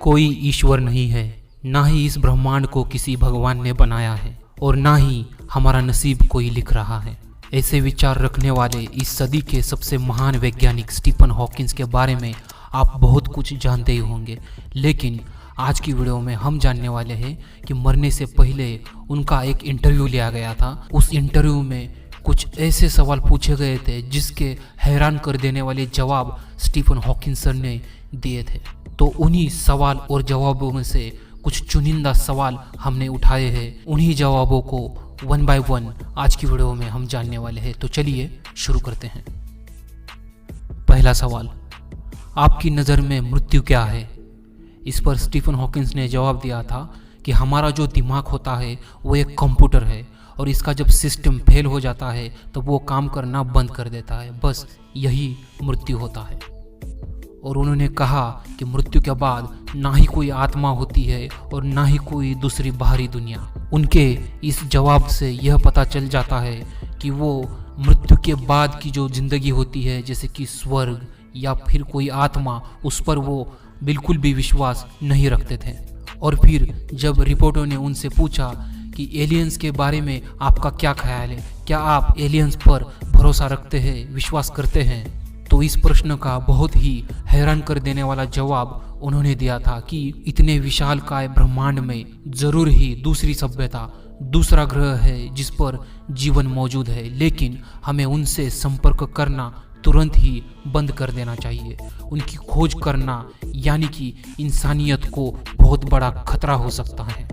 कोई ईश्वर नहीं है, ना ही इस ब्रह्मांड को किसी भगवान ने बनाया है और ना ही हमारा नसीब कोई लिख रहा है। ऐसे विचार रखने वाले इस सदी के सबसे महान वैज्ञानिक स्टीफन हॉकिंस के बारे में आप बहुत कुछ जानते ही होंगे, लेकिन आज की वीडियो में हम जानने वाले हैं कि मरने से पहले उनका एक इंटरव्यू लिया गया था। उस इंटरव्यू में कुछ ऐसे सवाल पूछे गए थे जिसके हैरान कर देने वाले जवाब स्टीफन हॉकिंस सर ने दिए थे। तो उन्हीं सवाल और जवाबों में से कुछ चुनिंदा सवाल हमने उठाए हैं। उन्हीं जवाबों को वन बाय वन आज की वीडियो में हम जानने वाले हैं। तो चलिए शुरू करते हैं। पहला सवाल, आपकी नज़र में मृत्यु क्या है? इस पर स्टीफन हॉकिंस ने जवाब दिया था कि हमारा जो दिमाग होता है वो एक कंप्यूटर है और इसका जब सिस्टम फेल हो जाता है तो वो काम करना बंद कर देता है, बस यही मृत्यु होता है। और उन्होंने कहा कि मृत्यु के बाद ना ही कोई आत्मा होती है और ना ही कोई दूसरी बाहरी दुनिया। उनके इस जवाब से यह पता चल जाता है कि वो मृत्यु के बाद की जो जिंदगी होती है, जैसे कि स्वर्ग या फिर कोई आत्मा, उस पर वो बिल्कुल भी विश्वास नहीं रखते थे। और फिर जब रिपोर्टरों ने उनसे पूछा कि एलियंस के बारे में आपका क्या ख्याल है, क्या आप एलियंस पर भरोसा रखते हैं, विश्वास करते हैं, तो इस प्रश्न का बहुत ही हैरान कर देने वाला जवाब उन्होंने दिया था कि इतने विशालकाय ब्रह्मांड में जरूर ही दूसरी सभ्यता, दूसरा ग्रह है जिस पर जीवन मौजूद है, लेकिन हमें उनसे संपर्क करना तुरंत ही बंद कर देना चाहिए। उनकी खोज करना यानी कि इंसानियत को बहुत बड़ा खतरा हो सकता है।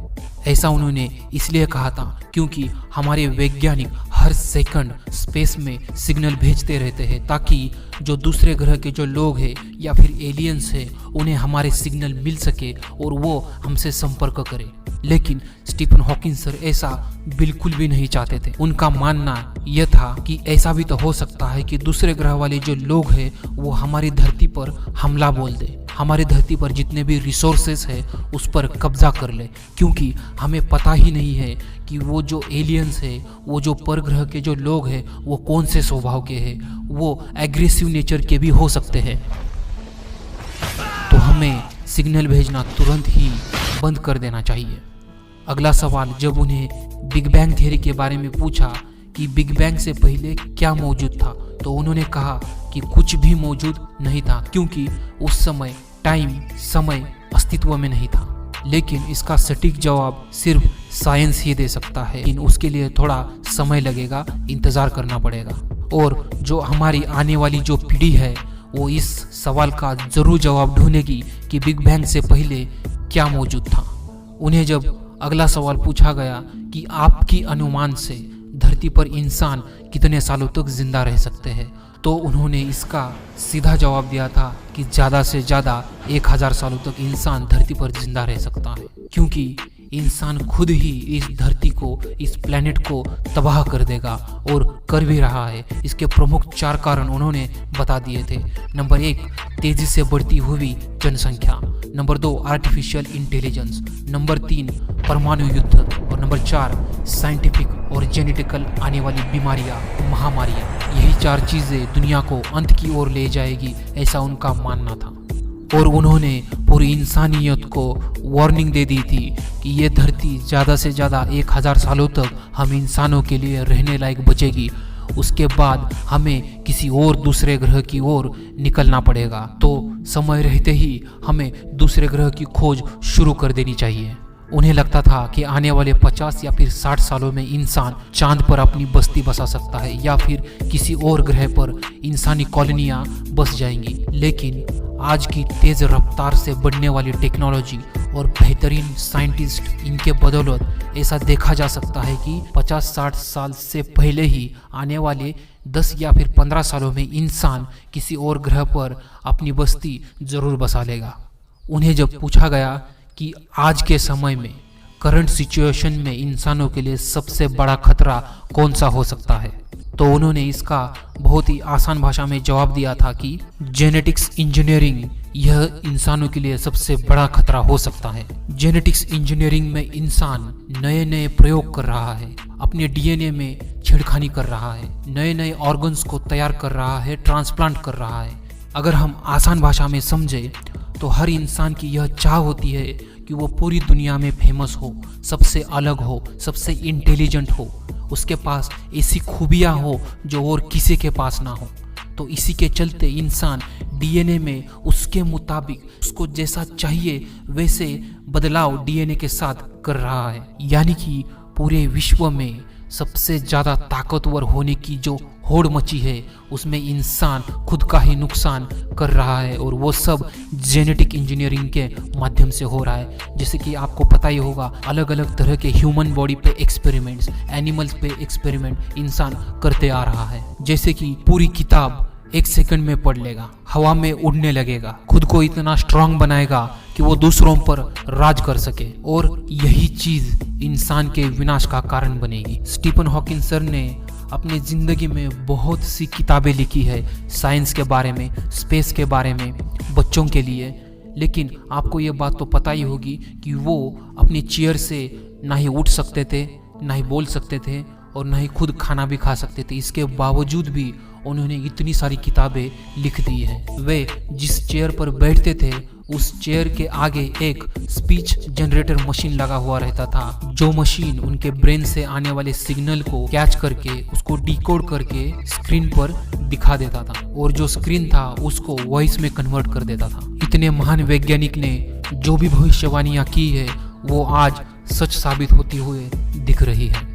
ऐसा उन्होंने इसलिए कहा था क्योंकि हमारे वैज्ञानिक हर सेकंड स्पेस में सिग्नल भेजते रहते हैं ताकि जो दूसरे ग्रह के जो लोग हैं या फिर एलियंस हैं उन्हें हमारे सिग्नल मिल सके और वो हमसे संपर्क करें। लेकिन स्टीफन हॉकिंस सर ऐसा बिल्कुल भी नहीं चाहते थे। उनका मानना यह था कि ऐसा भी तो हो सकता है कि दूसरे ग्रह वाले जो लोग हैं वो हमारी धरती पर हमला बोल दे, हमारी धरती पर जितने भी रिसोर्सेस है उस पर कब्जा कर ले, क्योंकि हमें पता ही नहीं है कि वो जो एलियंस है, वो जो परग्रह के जो लोग हैं वो कौन से स्वभाव के हैं, वो एग्रेसिव नेचर के भी हो सकते हैं। तो हमें सिग्नल भेजना तुरंत ही बंद कर देना चाहिए। अगला सवाल, जब उन्हें बिग बैंग थ्योरी के बारे में पूछा कि बिग बैंग से पहले क्या मौजूद था, तो उन्होंने कहा कि कुछ भी मौजूद नहीं था क्योंकि उस समय समय अस्तित्व में नहीं था। लेकिन इसका सटीक जवाब सिर्फ साइंस ही दे सकता है, लेकिन उसके लिए थोड़ा समय लगेगा, इंतज़ार करना पड़ेगा। और जो हमारी आने वाली जो पीढ़ी है वो इस सवाल का ज़रूर जवाब ढूंढेगी कि बिग बैंग से पहले क्या मौजूद था। उन्हें जब अगला सवाल पूछा गया कि आपकी अनुमान से धरती पर इंसान कितने सालों तक जिंदा रह सकते हैं, तो उन्होंने इसका सीधा जवाब दिया था कि ज़्यादा से ज़्यादा 1000 सालों तक इंसान धरती पर जिंदा रह सकता है, क्योंकि इंसान खुद ही इस धरती को, इस प्लेनेट को तबाह कर देगा और कर भी रहा है। इसके प्रमुख 4 कारण उन्होंने बता दिए थे। नंबर 1, तेजी से बढ़ती हुई जनसंख्या। Number 2, artificial intelligence. नंबर 3, परमाणु युद्ध। और नंबर 4, साइंटिफिक और जेनेटिकल आने वाली बीमारियां, महामारियां। यही 4 चीज़ें दुनिया को अंत की ओर ले जाएगी, ऐसा उनका मानना था। और उन्होंने पूरी इंसानियत को वार्निंग दे दी थी कि ये धरती ज़्यादा से ज़्यादा 1000 सालों तक हम इंसानों के लिए रहने लायक बचेगी, उसके बाद हमें किसी और दूसरे ग्रह की ओर निकलना पड़ेगा। तो समय रहते ही हमें दूसरे ग्रह की खोज शुरू कर देनी चाहिए। उन्हें लगता था कि आने वाले 50 या फिर 60 सालों में इंसान चांद पर अपनी बस्ती बसा सकता है या फिर किसी और ग्रह पर इंसानी कॉलोनियाँ बस जाएंगी। लेकिन आज की तेज़ रफ्तार से बढ़ने वाली टेक्नोलॉजी और बेहतरीन साइंटिस्ट, इनके बदौलत ऐसा देखा जा सकता है कि 50-60 साल से पहले ही आने वाले 10 या फिर 15 सालों में इंसान किसी और ग्रह पर अपनी बस्ती ज़रूर बसा लेगा। उन्हें जब पूछा गया कि आज के समय में, करंट सिचुएशन में इंसानों के लिए सबसे बड़ा खतरा कौन सा हो सकता है, तो उन्होंने इसका बहुत ही आसान भाषा में जवाब दिया था कि जेनेटिक्स इंजीनियरिंग, यह इंसानों के लिए सबसे बड़ा खतरा हो सकता है। जेनेटिक्स इंजीनियरिंग में इंसान नए नए प्रयोग कर रहा है, अपने डीएनए में छेड़खानी कर रहा है, नए नए ऑर्गन्स को तैयार कर रहा है, ट्रांसप्लांट कर रहा है। अगर हम आसान भाषा में समझे तो हर इंसान की यह चाह होती है कि वो पूरी दुनिया में फेमस हो, सबसे अलग हो, सबसे इंटेलिजेंट हो, उसके पास ऐसी खूबियाँ हो जो और किसी के पास ना हो। तो इसी के चलते इंसान डीएनए में उसके मुताबिक उसको जैसा चाहिए वैसे बदलाव डीएनए के साथ कर रहा है। यानी कि पूरे विश्व में सबसे ज़्यादा ताकतवर होने की जो होड़ मची है उसमें इंसान खुद का ही नुकसान कर रहा है, और वो सब जेनेटिक इंजीनियरिंग के माध्यम से हो रहा है। जैसे कि आपको पता ही होगा, अलग अलग तरह के ह्यूमन बॉडी पे एक्सपेरिमेंट्स, एनिमल्स पे एक्सपेरिमेंट इंसान करते आ रहा है। जैसे कि पूरी किताब 1 सेकंड में पढ़ लेगा, हवा में उड़ने लगेगा, खुद को इतना स्ट्रांग बनाएगा कि वो दूसरों पर राज कर सके, और यही चीज इंसान के विनाश का कारण बनेगी। स्टीफन हॉकिंग सर ने अपनी जिंदगी में बहुत सी किताबें लिखी है साइंस के बारे में, स्पेस के बारे में, बच्चों के लिए। लेकिन आपको ये बात तो पता ही होगी कि वो अपनी चेयर से ना ही उठ सकते थे, ना ही बोल सकते थे, और ना ही खुद खाना भी खा सकते थे। इसके बावजूद भी उन्होंने इतनी सारी किताबें लिख दी है। वे जिस चेयर पर बैठते थे उस चेयर के आगे एक स्पीच जनरेटर मशीन लगा हुआ रहता था, जो मशीन उनके ब्रेन से आने वाले सिग्नल को कैच करके उसको डिकोड करके स्क्रीन पर दिखा देता था, और जो स्क्रीन था उसको वॉइस में कन्वर्ट कर देता था। इतने महान वैज्ञानिक ने जो भी भविष्यवाणियां की है वो आज सच साबित होती हुए दिख रही है।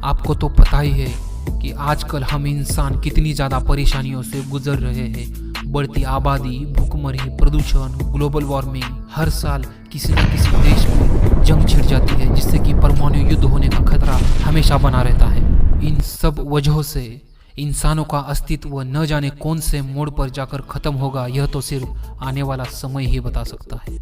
आपको तो पता ही है कि आजकल हम इंसान कितनी ज़्यादा परेशानियों से गुजर रहे हैं। बढ़ती आबादी, भूखमरी, प्रदूषण, ग्लोबल वार्मिंग, हर साल किसी न किसी देश में जंग छिड़ जाती है, जिससे कि परमाणु युद्ध होने का खतरा हमेशा बना रहता है। इन सब वजहों से इंसानों का अस्तित्व न जाने कौन से मोड़ पर जाकर खत्म होगा, यह तो सिर्फ आने वाला समय ही बता सकता है।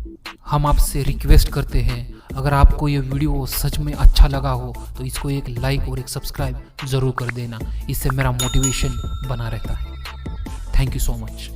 हम आपसे रिक्वेस्ट करते हैं, अगर आपको ये वीडियो सच में अच्छा लगा हो तो इसको एक लाइक और एक सब्सक्राइब ज़रूर कर देना, इससे मेरा मोटिवेशन बना रहता है। Thank you so much.